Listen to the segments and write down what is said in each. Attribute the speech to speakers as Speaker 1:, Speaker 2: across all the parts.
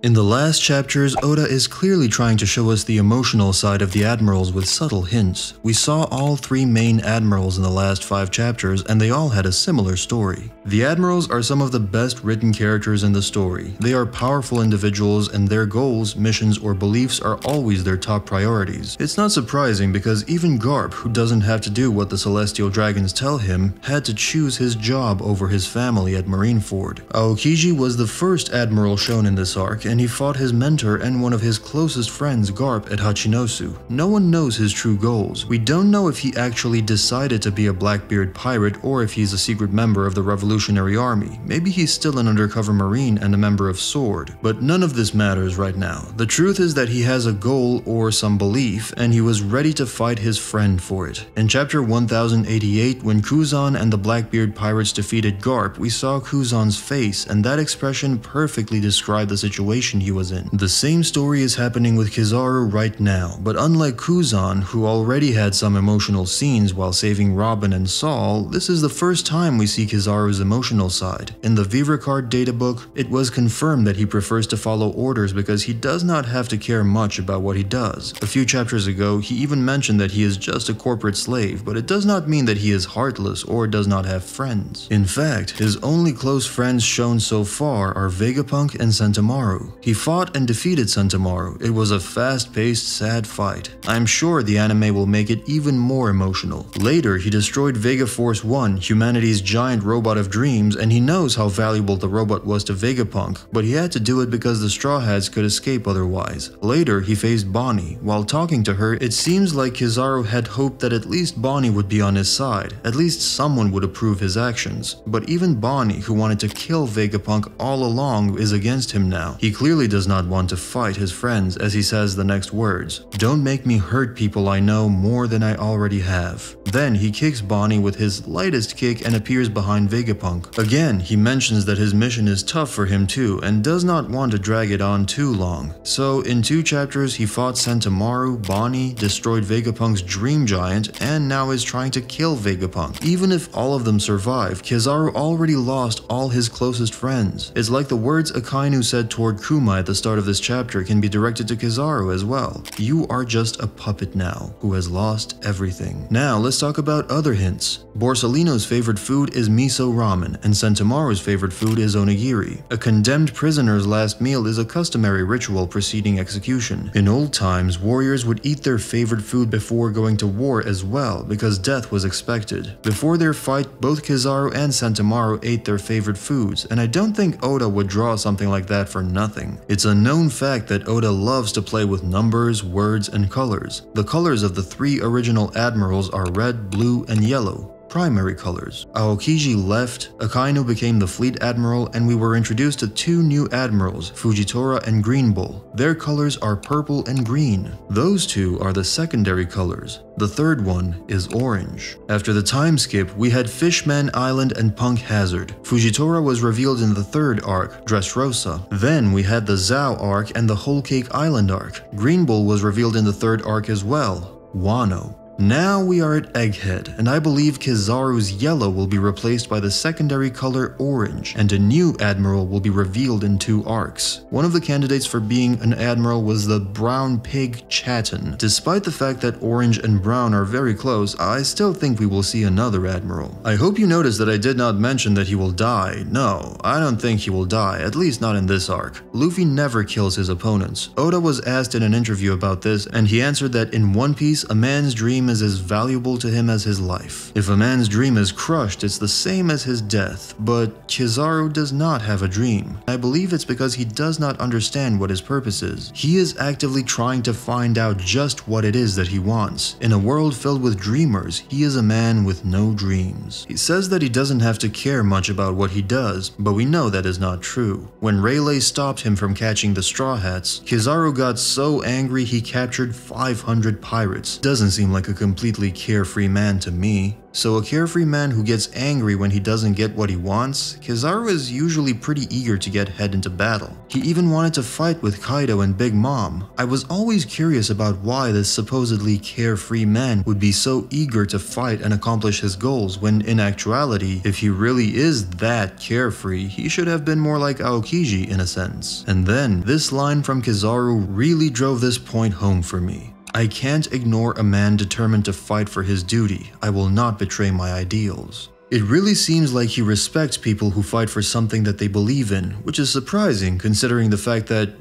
Speaker 1: In the last chapters, Oda is clearly trying to show us the emotional side of the admirals with subtle hints. We saw all 3 main admirals in the last 5 chapters, and they all had a similar story. The admirals are some of the best written characters in the story. They are powerful individuals, and their goals, missions, or beliefs are always their top priorities. It's not surprising because even Garp, who doesn't have to do what the Celestial Dragons tell him, had to choose his job over his family at Marineford. Aokiji was the first admiral shown in this arc, and he fought his mentor and one of his closest friends, Garp, at Hachinosu. No one knows his true goals. We don't know if he actually decided to be a Blackbeard pirate or if he's a secret member of the Revolutionary Army. Maybe he's still an undercover marine and a member of SWORD. But none of this matters right now. The truth is that he has a goal or some belief, and he was ready to fight his friend for it. In chapter 1088, when Kuzan and the Blackbeard pirates defeated Garp, we saw Kuzan's face, and that expression perfectly described the situation he was in. The same story is happening with Kizaru right now, but unlike Kuzan, who already had some emotional scenes while saving Robin and Saul, this is the first time we see Kizaru's emotional side. In the Vivrecard databook, it was confirmed that he prefers to follow orders because he does not have to care much about what he does. A few chapters ago, he even mentioned that he is just a corporate slave, but it does not mean that he is heartless or does not have friends. In fact, his only close friends shown so far are Vegapunk and Sentomaru. He fought and defeated Sentomaru. It was a fast-paced, sad fight. I'm sure the anime will make it even more emotional. Later, he destroyed Vega Force 1, humanity's giant robot of dreams, and he knows how valuable the robot was to Vegapunk, but he had to do it because the Straw Hats could escape otherwise. Later, he faced Bonney. While talking to her, it seems like Kizaru had hoped that at least Bonney would be on his side. At least someone would approve his actions. But even Bonney, who wanted to kill Vegapunk all along, is against him now. He clearly does not want to fight his friends, as he says the next words, "Don't make me hurt people I know more than I already have." Then he kicks Bonney with his lightest kick and appears behind Vegapunk. Again, he mentions that his mission is tough for him too, and does not want to drag it on too long. So in 2 chapters, he fought Sentomaru, Bonney, destroyed Vegapunk's dream giant, and now is trying to kill Vegapunk. Even if all of them survive, Kizaru already lost all his closest friends. It's like the words Akainu said toward Kuma at the start of this chapter can be directed to Kizaru as well. You are just a puppet now, who has lost everything. Now let's talk about other hints. Borsalino's favorite food is miso ramen, and Sentomaru's favorite food is onigiri. A condemned prisoner's last meal is a customary ritual preceding execution. In old times, warriors would eat their favorite food before going to war as well, because death was expected. Before their fight, both Kizaru and Sentomaru ate their favorite foods, and I don't think Oda would draw something like that for nothing. It's a known fact that Oda loves to play with numbers, words, and colors. The colors of the 3 original admirals are red, blue, and yellow. Primary colors. Aokiji left, Akainu became the fleet admiral, and we were introduced to 2 new admirals, Fujitora and Green Bull. Their colors are purple and green. Those 2 are the secondary colors. The third one is orange. After the time skip, we had Fishman Island and Punk Hazard. Fujitora was revealed in the 3rd arc, Dressrosa. Then we had the Zhao arc and the Whole Cake Island arc. Green Bull was revealed in the 3rd arc as well, Wano. Now we are at Egghead, and I believe Kizaru's yellow will be replaced by the secondary color orange, and a new admiral will be revealed in 2 arcs. One of the candidates for being an admiral was the brown pig Chaton. Despite the fact that orange and brown are very close, I still think we will see another admiral. I hope you noticed that I did not mention that he will die. No, I don't think he will die, at least not in this arc. Luffy never kills his opponents. Oda was asked in an interview about this, and he answered that in One Piece, a man's dream is as valuable to him as his life. If a man's dream is crushed, it's the same as his death, but Kizaru does not have a dream. I believe it's because he does not understand what his purpose is. He is actively trying to find out just what it is that he wants. In a world filled with dreamers, he is a man with no dreams. He says that he doesn't have to care much about what he does, but we know that is not true. When Rayleigh stopped him from catching the Straw Hats, Kizaru got so angry he captured 500 pirates. Doesn't seem like a a completely carefree man to me. So a carefree man who gets angry when he doesn't get what he wants, Kizaru is usually pretty eager to get head into battle. He even wanted to fight with Kaido and Big Mom. I was always curious about why this supposedly carefree man would be so eager to fight and accomplish his goals when in actuality, if he really is that carefree, he should have been more like Aokiji in a sense. And then, this line from Kizaru really drove this point home for me. I can't ignore a man determined to fight for his duty. I will not betray my ideals. It really seems like he respects people who fight for something that they believe in, which is surprising considering the fact that,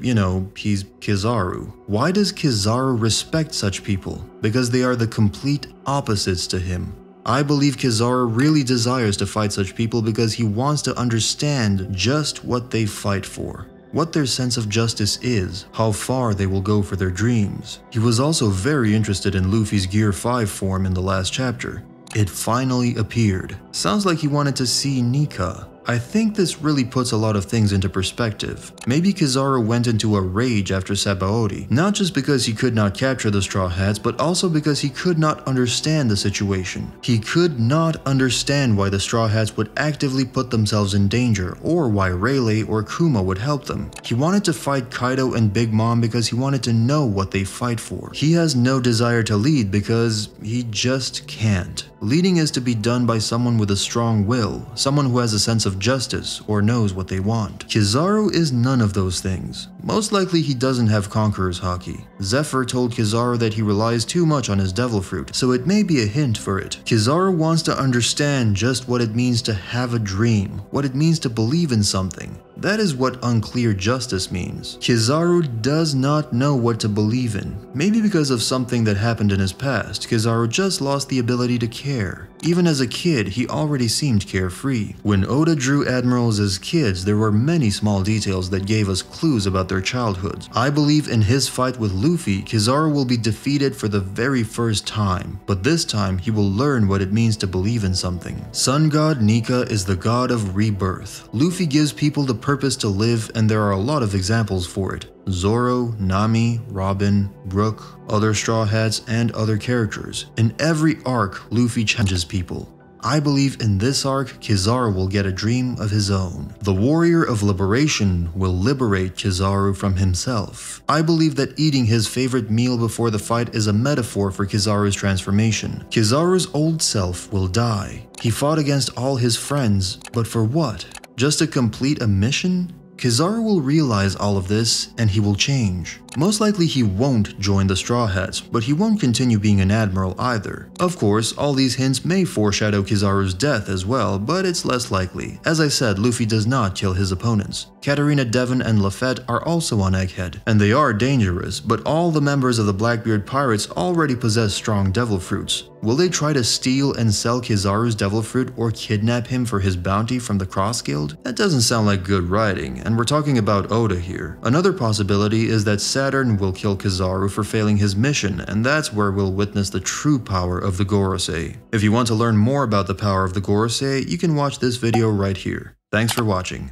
Speaker 1: he's Kizaru. Why does Kizaru respect such people? Because they are the complete opposites to him. I believe Kizaru really desires to fight such people because he wants to understand just what they fight for. What their sense of justice is, how far they will go for their dreams. He was also very interested in Luffy's Gear 5 form in the last chapter. It finally appeared. Sounds like he wanted to see Nika. I think this really puts a lot of things into perspective. Maybe Kizaru went into a rage after Sabaody, not just because he could not capture the Straw Hats, but also because he could not understand the situation. He could not understand why the Straw Hats would actively put themselves in danger, or why Rayleigh or Kuma would help them. He wanted to fight Kaido and Big Mom because he wanted to know what they fight for. He has no desire to lead because he just can't. Leading is to be done by someone with a strong will, someone who has a sense of justice or knows what they want. Kizaru is none of those things. Most likely he doesn't have Conqueror's Haki. Zephyr told Kizaru that he relies too much on his Devil Fruit, so it may be a hint for it. Kizaru wants to understand just what it means to have a dream, what it means to believe in something. That is what unclear justice means. Kizaru does not know what to believe in. Maybe because of something that happened in his past, Kizaru just lost the ability to care. Even as a kid, he already seemed carefree. When Oda drew admirals as kids, there were many small details that gave us clues about their childhoods. I believe in his fight with Luffy, Kizaru will be defeated for the very first time, but this time he will learn what it means to believe in something. Sun God Nika is the god of rebirth. Luffy gives people the purpose to live, and there are a lot of examples for it. Zoro, Nami, Robin, Brook, other Straw Hats, and other characters. In every arc, Luffy challenges people. I believe in this arc, Kizaru will get a dream of his own. The Warrior of Liberation will liberate Kizaru from himself. I believe that eating his favorite meal before the fight is a metaphor for Kizaru's transformation. Kizaru's old self will die. He fought against all his friends, but for what? Just to complete a mission? Kizaru will realize all of this, and he will change. Most likely he won't join the Straw Hats, but he won't continue being an admiral either. Of course, all these hints may foreshadow Kizaru's death as well, but it's less likely. As I said, Luffy does not kill his opponents. Katarina, Devon, and Lafette are also on Egghead, and they are dangerous, but all the members of the Blackbeard Pirates already possess strong devil fruits. Will they try to steal and sell Kizaru's devil fruit or kidnap him for his bounty from the Cross Guild? That doesn't sound like good writing, and we're talking about Oda here. Another possibility is that Saturn will kill Kizaru for failing his mission, and that's where we'll witness the true power of the Gorosei. If you want to learn more about the power of the Gorosei, you can watch this video right here. Thanks for watching.